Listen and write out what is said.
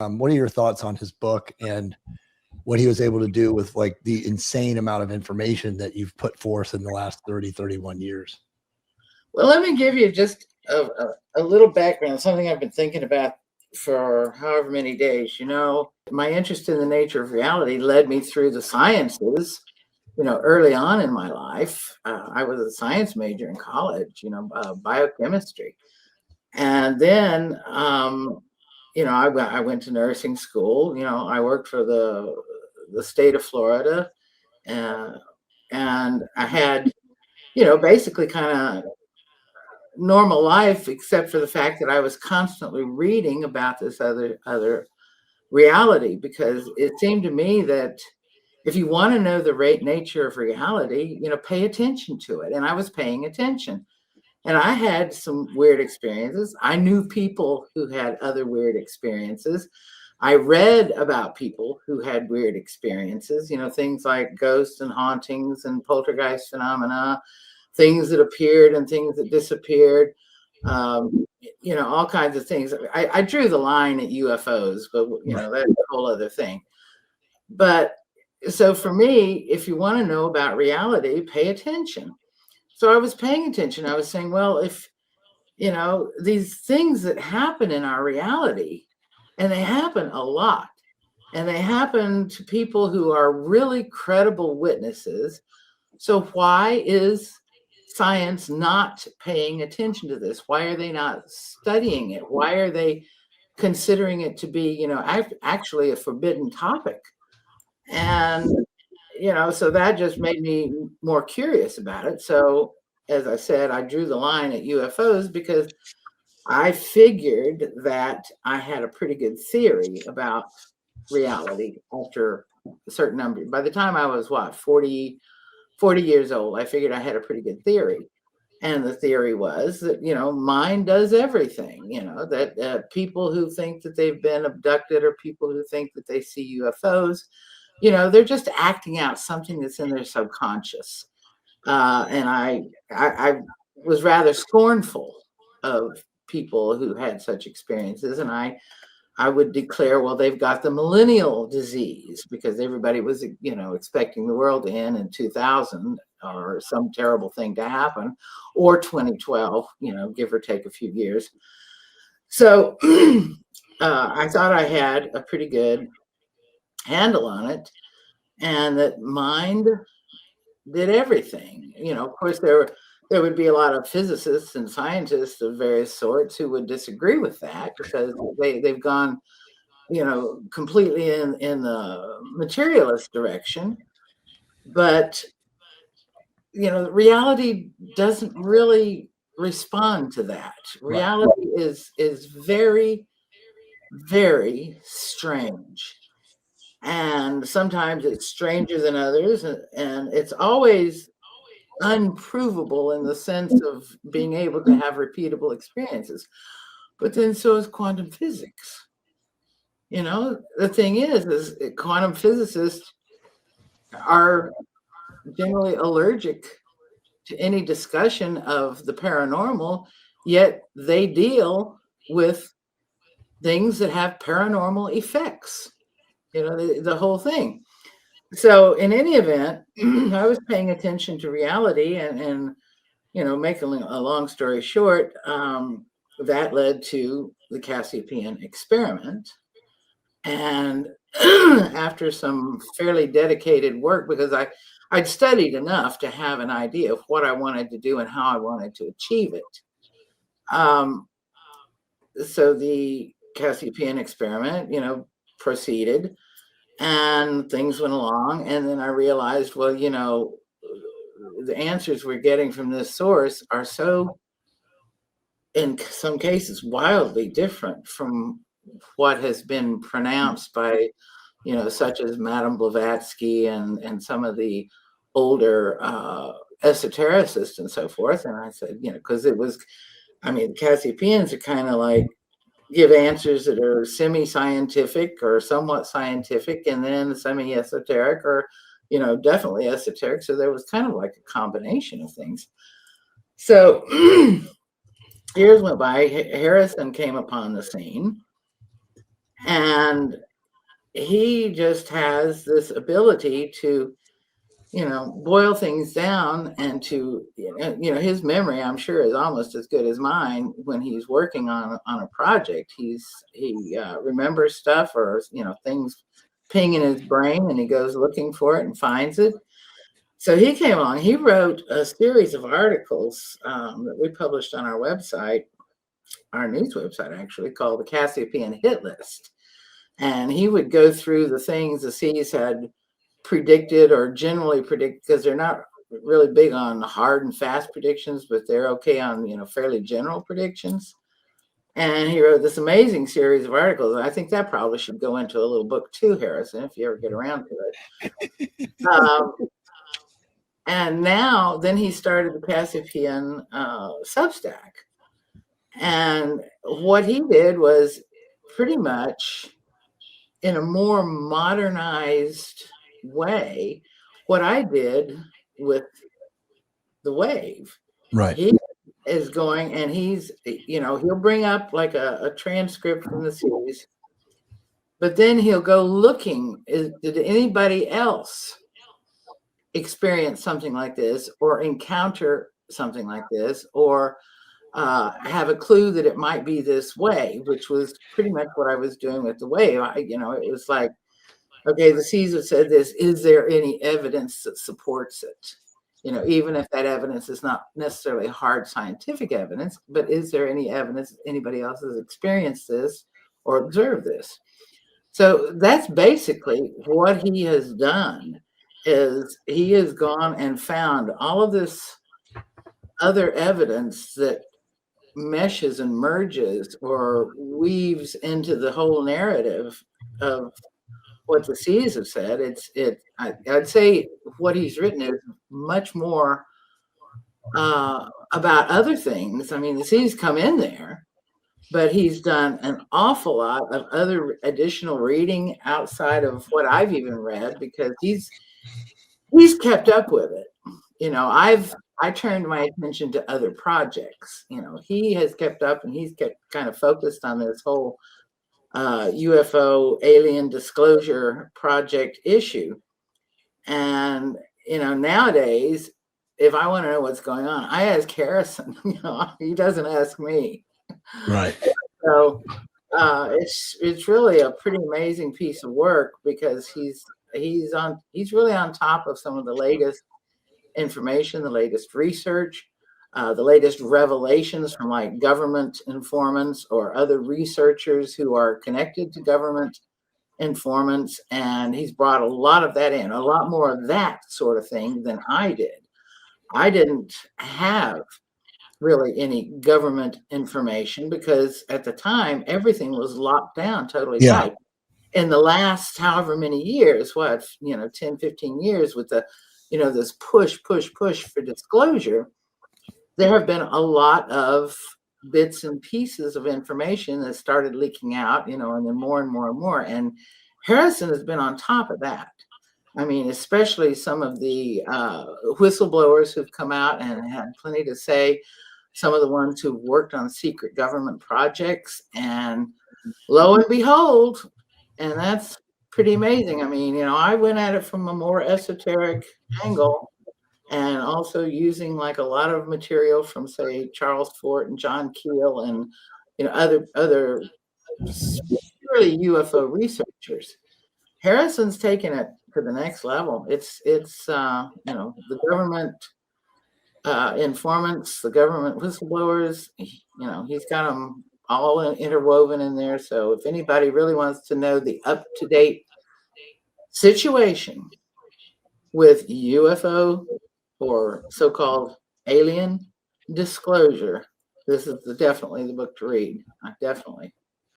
What are your thoughts on his book and what he was able to do with like the insane amount of information that you've put forth in the last 30, 31 years? Well, let me give you just a little background, something I've been thinking about for however many days. My interest in the nature of reality led me through the sciences, early on in my life. I was a science major in college, biochemistry. And then, I went to nursing school. I worked for the state of Florida, and I had, basically kind of normal life, except for the fact that I was constantly reading about this other reality, because it seemed to me that if you want to know the nature of reality, pay attention to it. And I was paying attention. And I had some weird experiences. I knew people who had other weird experiences. I read about people who had weird experiences, things like ghosts and hauntings and poltergeist phenomena, things that appeared and things that disappeared, all kinds of things. I drew the line at UFOs, but, that's a whole other thing. But so for me, if you want to know about reality, pay attention. So I was paying attention. I was saying, well, if, these things that happen in our reality, and they happen a lot, and they happen to people who are really credible witnesses. So why is science not paying attention to this? Why are they not studying it? Why are they considering it to be, actually a forbidden topic? And so that just made me more curious about it. So, as I said, I drew the line at UFOs because I figured that I had a pretty good theory about reality after a certain number. By the time I was, 40 years old, I figured I had a pretty good theory. And the theory was that, mind does everything, that people who think that they've been abducted or people who think that they see UFOs, they're just acting out something that's in their subconscious. And I was rather scornful of people who had such experiences. And I would declare, well, they've got the millennial disease, because everybody was, expecting the world to end in 2000 or some terrible thing to happen, or 2012, give or take a few years. So I thought I had a pretty good handle on it, and that mind did everything. Of course, there would be a lot of physicists and scientists of various sorts who would disagree with that, because they've gone, completely in the materialist direction. But, reality doesn't really respond to that. Reality is very, very strange. And sometimes it's stranger than others, and it's always unprovable in the sense of being able to have repeatable experiences. But then so is quantum physics. The thing is quantum physicists are generally allergic to any discussion of the paranormal, yet they deal with things that have paranormal effects, the whole thing. So in any event, I was paying attention to reality, and making a long story short, that led to the Cassiopaean Experiment. And after some fairly dedicated work, because I'd studied enough to have an idea of what I wanted to do and how I wanted to achieve it. So the Cassiopaean Experiment, proceeded, and things went along. And then I realized, well, the answers we're getting from this source are so, in some cases, wildly different from what has been pronounced by, such as Madame Blavatsky and some of the older esotericists and so forth. And I said, because the Cassiopaeans are kind of like, give answers that are semi-scientific or somewhat scientific, and then semi-esoteric, or, definitely esoteric. So there was kind of like a combination of things. So years went by. Harrison came upon the scene, And he just has this ability to, boil things down, and to, his memory, I'm sure, is almost as good as mine when he's working on a project. He remembers stuff, or, things ping in his brain, and he goes looking for it and finds it. So he came along, he wrote a series of articles that we published on our website, our news website, actually, called the Cassiopaean Hit List. And he would go through the things the Seas had predicted, or generally predict, because they're not really big on hard and fast predictions, but they're okay on, fairly general predictions. And he wrote this amazing series of articles. And I think that probably should go into a little book too, Harrison, if you ever get around to it. And then he started the Cassiopaean Substack. And what he did was pretty much, in a more modernized way, what I did with the Wave. Right. He is going, and he's, he'll bring up like a transcript from the series, but then he'll go looking, did anybody else experience something like this, or encounter something like this, or have a clue that it might be this way, which was pretty much what I was doing with the Wave. It was like, okay, the Seas have said this. Is there any evidence that supports it? Even if that evidence is not necessarily hard scientific evidence, but is there any evidence anybody else has experienced this or observed this? So that's basically what he has done, is he has gone and found all of this other evidence that meshes and merges or weaves into the whole narrative of what the Seas have said. I'd say what he's written is much more about other things. I mean, the Seas come in there, but he's done an awful lot of other additional reading outside of what I've even read, because he's kept up with it. I turned my attention to other projects. He has kept up, and he's kept kind of focused on this whole UFO alien disclosure project issue. And, nowadays, if I want to know what's going on, I ask Harrison. He doesn't ask me. Right. So it's really a pretty amazing piece of work, because he's really on top of some of the latest information, the latest research, the latest revelations from like government informants or other researchers who are connected to government informants. And he's brought a lot of that in, a lot more of that sort of thing than I did. I didn't have really any government information, because at the time everything was locked down totally tight. In the last however many years, 10, 15 years, with the this push for disclosure, there have been a lot of bits and pieces of information that started leaking out, and then more and more and more. And Harrison has been on top of that. I mean, especially some of the whistleblowers who've come out and had plenty to say, some of the ones who've worked on secret government projects, and lo and behold, and that's pretty amazing. I mean, I went at it from a more esoteric angle, and also using like a lot of material from, say, Charles Fort and John Keel, and other really UFO researchers. Harrison's taken it to the next level. It's the government informants, the government whistleblowers. He's got them all interwoven in there. So if anybody really wants to know the up-to-date situation with UFO or so-called alien disclosure, this is definitely the book to read. Definitely.